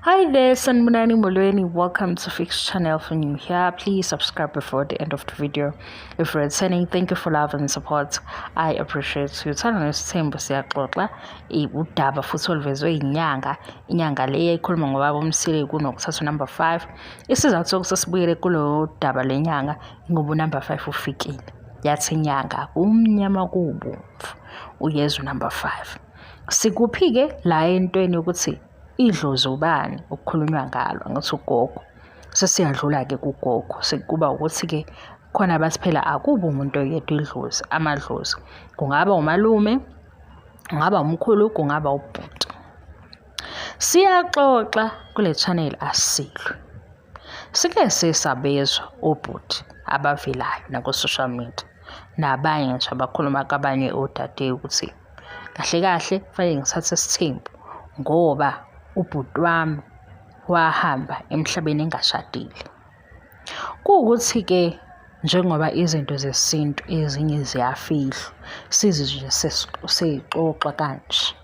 Hi there, Sanmunani Molweni. Welcome to Fix Channel. For new here, please subscribe before the end of the video. If you're returning, thank you for love and support. I appreciate you. Thana nesithembu siyaxoxa udaba futhi oluvezwe inyanga le ekhuluma ngobaba uMsile kunokuthatha number 5. Isizathu sokuthi sibuyele kulo daba lenyanga ngoba number 5 ufikile. Yathi inyanga umnyama kubomvu uyezu number 5. Sikuphike la entweni ukuthi idlozi ubani ukukhulunywa ngalo ngathi ugogo sesiyadlula ke kugogo sekuba ukuthi ke khona bathi phela akubo umuntu oyedwa idlozi amadlozi kungaba umalume kungaba umkhulu kungaba ubhuti. Siyaxoxa kule channel asilwe sike sesabezwa ubhuti abavelayo na ku social media nabanye nje abakhuluma kabanye odade ukuthi kahle fanele ngithathe isithembu ngoba ubhuti wami wahamba emhlabeni engashadile. Kuukuthi ke njengoba izinto zesintu ezinye ziyafihlwa sizizwe sesixoxa kanje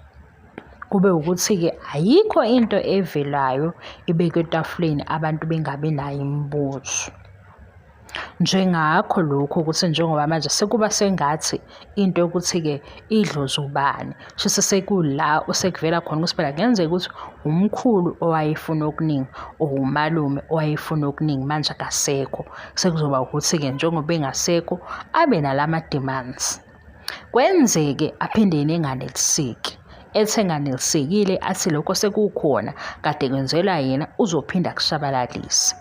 kube ukuthi ke ayikho into evelayo ibeke etafuleni abantu bengabe nayo imibuzo. Njengakho lokho ukuthi njengoba manje sekuba sengathi into ukuthi ke idlozi ubani shise sekula usekuvela khona ukuthi phela kuyenzeka ukuthi umkhulu owayefuna okuningi umalume owayefuna okuningi manje akasekho sekuzoba ukuthi ke njengoba engasekho abe nalama demands kwenzeke aphinde nenganeliseki ethenganelisekile athi lokho sekukhona kade kwenzela yena uzophinda kushabalalisa.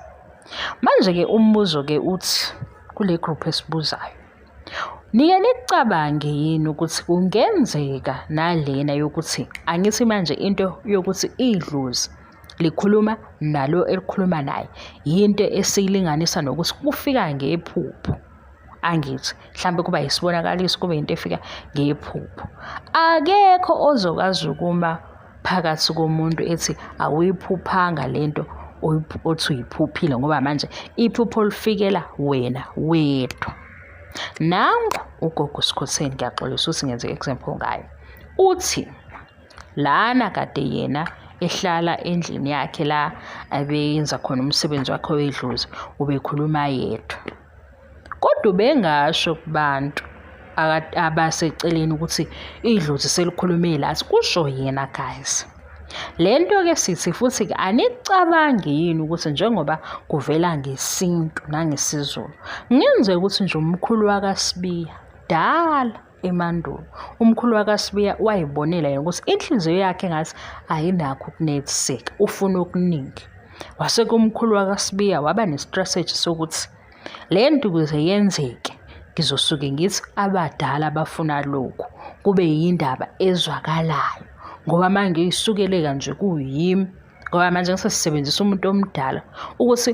Manje ke umbuzo ke uthi kule group esibuzayo nike nicabange yini ukuthi kungenzeka nalena yokuthi angithi manje into yokuthi idlozi likhuluma nalo elikhuluma naye into esiyilinganisa nokuthi kufika ngephupho angithi mhlambe kuba isibonakaliso kube into efika ngephupho akekho ozokwazi ukuma phakathi komuntu ethi awuyiphuphanga lento othi uyiphuphile ngoba manje iphupho lifikela wena wedwa. Nangu ugogo Sikhotheni ngiyaxolisa ukuthi ngenze example ngayo uthi lana kade yena ehlala endlini yakhe la abeyenza khona umsebenzi wakhe wedlozi ubekhuluma yedwa kodwa bengasho kubantu abaseceleni ukuthi idlozi selikhulume lathi kusho yena guys. Lento ke sithi futhi ke anicabangi yini ukuthi njengoba kuvela ngesintu nangesizulu ngenzeka ukuthi nje umkhulu wakaSibiya dala emandulo umkhulu wakaSibiya wayibonela yena ukuthi inhliziyo yakhe ngathi ayinakho ukuneliseka ufuna okuningi waseke umkhulu wakaSibiya waba nestrategy sokuthi lento ukuze yenzeke ngizosuke ngithi abadala bafuna lokho kube yindaba ezwakalayo ngoba manje isukele kanje kuyimi ngoba manje ngisasebenzisa umuntu omdala ukuthi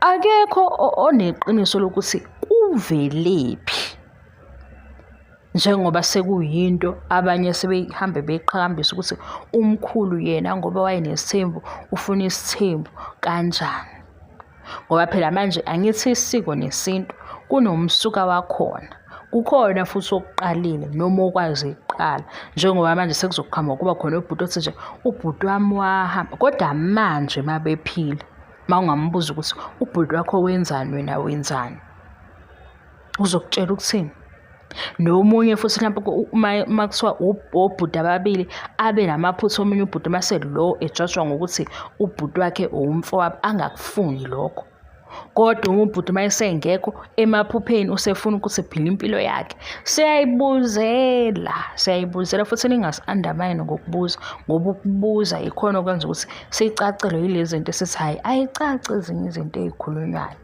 akekho oneqiniso lokuthi kuvelephi njengoba sekuyinto abanye sebehambe beqhakambisa ukuthi umkhulu yena ngoba wayenesithembu ufuna isithembu kanjani ngoba phela manje angithi isiko nesintu kunomsuka wakhona kukhona futhi okuqalile noma okwazi iqala njengoba manje sekuzokhama kuba khona ubhuti othi nje ubhuti wami wahamba kodwa manje mabephila mawungambuza ukuthi ubhuti wakho wenzani wena wenzani uzokutshela ukuthini. Nomunye futhi mhlawumbe makuthiwa ubhuti ababili abe namaphutha omunye ubhuti mase lo ejajwa ngokuthi ubhuti wakhe umfowabo angakufuni lokho kodwa ubhuti mayesengekho emaphupheni usefuna ukuthi phila impilo yakhe siyayibuzela futhi ningasi-undermine ngokubuza ngoba ukubuza ikhona okwenza ukuthi sicacelwe yilezi zinto esithi hayi ayicace ezinye izinto ezikhulunywayo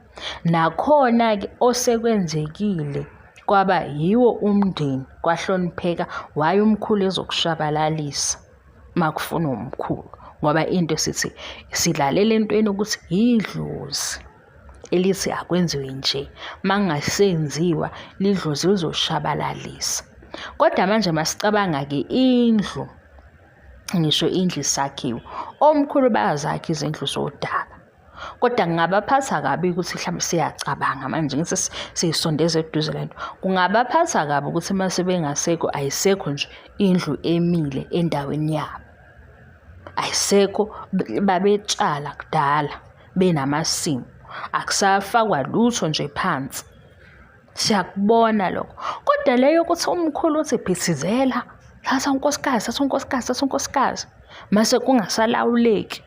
nakhona-ke osekwenzekile kwaba yiwo umndeni kwahlonipheka waye umkhulu ezokushabalalisa makufuna umkhulu ngoba into sithi silalela entweni ukuthi idlozi elithi akwenziwe nje mangasenziwa lidlozi lizoshabalalisa kodwa manje masicabanga ke indlu ngisho indlu isakhiwe omkhulu bayazakha izindlu zodaba kodwa ngingabaphatha kabi ukuthi mhlawumbe siyacabanga manje ngithi siyisondeza eduze lento kungabaphatha kabi ukuthi mase bengasekho ayisekho nje indlu emile endaweni yabo ayisekho, babetshala kudala benamasimu, akusafakwa lutho nje phansi. Siyakubona lokho. Kodwa leyo ukuthi umkhulu uthi phithizela, thatha unkosikazi, thatha unkosikazi, thatha unkosikazi, mase kungasalawuleki.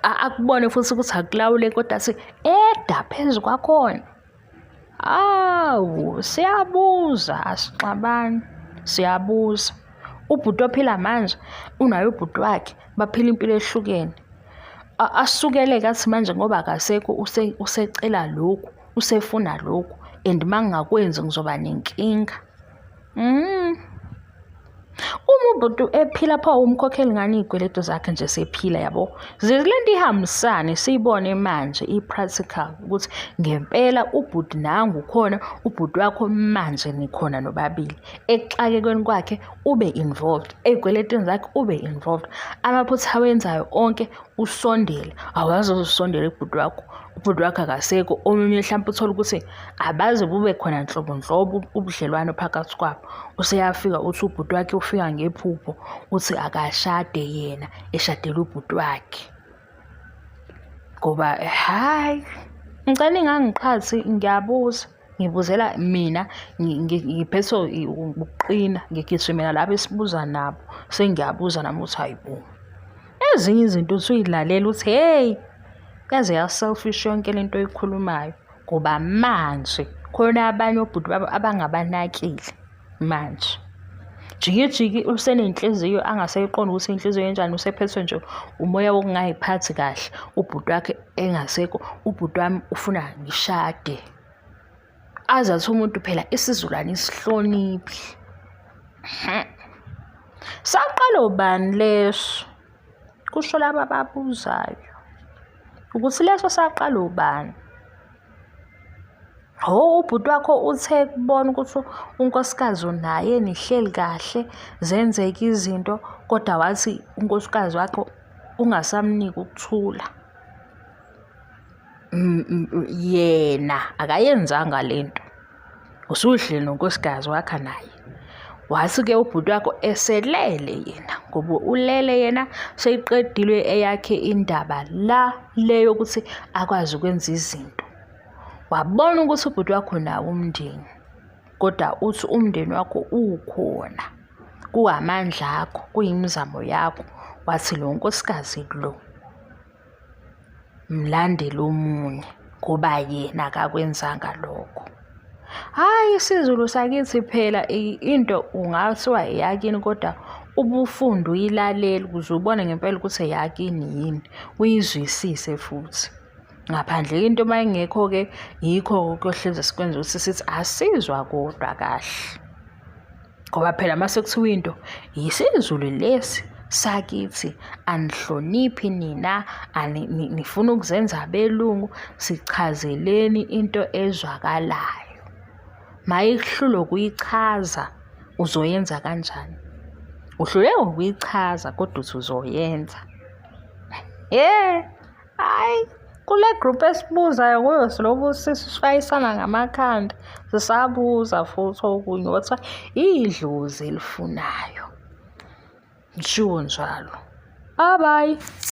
Akubone futhi ukuthi akulawuleki kodwa athi eda phezu kwakhona. Awu, siyabuza asixabani, siyabuza. Ubhuti ophila manje unaye ubhuti wakhe baphila impilo ehlukene. Asukele kathi manje ngoba akasekho usecela lokhu, usefuna lokhu, and mangakwenzi ngizoba nenkinga. Uma ubhuti ephila pho umkhokheli ngani iy'kweletu zakhe nje sephila yabo. Le nto ihambisane siyibone manje i-practical ukuthi ngempela ubhuti nangu khona ubhuti wakho manje nikhona nobabili. Ekuxakekweni kwakhe ube involved, ey'kweletini zakhe ube involved. Amaphutha awenzayo onke usondele, awazi uzusondela kubhuti wakho. Ubhuti wakho akasekho, omunye mhlawumbe uthole ukuthi abaze bube khona nhlobo ubudlelwano phakathi kwabo. Useyafika uthi ubhuti wakhe ufika ngephupho uthi akashade yena, eshadela ubhuti wakhe. Ngoba hayi, ngicela ingangiqhathi, ngiyabuza, ngibuzela mina, ngiphethwe ukuqina, ngigijimela labo esibuza nabo, sengiyabuza nami ukuthi hayibo. Ezinye izinto uthi uyilalela uthi hey, yaze ya-selfish yonke lento oyikhulumayo, ngoba manje khona abanye obhuti babo abangabanakile manje. Jiki usenenhliziyo angaseyiqondi ukuthi inhliziyo enjani, usephethwe nje umoya wokungayiphathi kahle. Ubhuti wakhe engasekho, ubhuti wami ufuna ngishade. Azathi umuntu phela isizukulwane isihloniphi. Saqala ubani leso? Kusho laba ababuzayo ukuthi leso saqala ubani? Ubhuti wakho uthe kubona ukuthi unkosikazi unaye nihleli kahle, zenzeka izinto, kodwa wathi unkosikazi wakho ungasamnika ukuthula. Yena akayenzanga lento, usuhleli nonkosikazi wakhe naye. Wathi-ke ubhuti wakho eselele yena, ngoba ulele yena seyiqedilwe eyakhe indaba leyo ukuthi akwazi ukwenza izinto. Wabona ukuthi ubhuti wakho nawo umndeni, kodwa uthi umndeni wakho ukhona, kuwamandla akho, kuyimizamo yakho. Wathi lo nkosikazi lo mlandela omunye ngoba yena akakwenzanga lokho. Hayi, isiZulu sakithi phela into ungathiwa eyakini kodwa ubufunda uyilaleli ukuze ubone ngempela ukuthi eyakini yini, uyizwisise futhi. Ngaphandle into mayingekho-ke yikho kohlezi sikwenza ukuthi sithi asizwa kodwa kahle. Ngoba phela mase kuthiwa into isiZulu lesi sakithi, anihloniphi nina, nifuna ukuzenza abelungu, sichazeleni into ezwakalayo. Mayikuhlule ukuyichaza, uzoyenza kanjani? Uhluleka ukuyichaza kodwa uthi uzoyenza. Hayi, kule group esibuzayo kuyo silobu sishayisana ngamakhanda, sisabuza futhi okunye kuthiwa idlozi elifunayo. Ngisho njalo. Bye bye.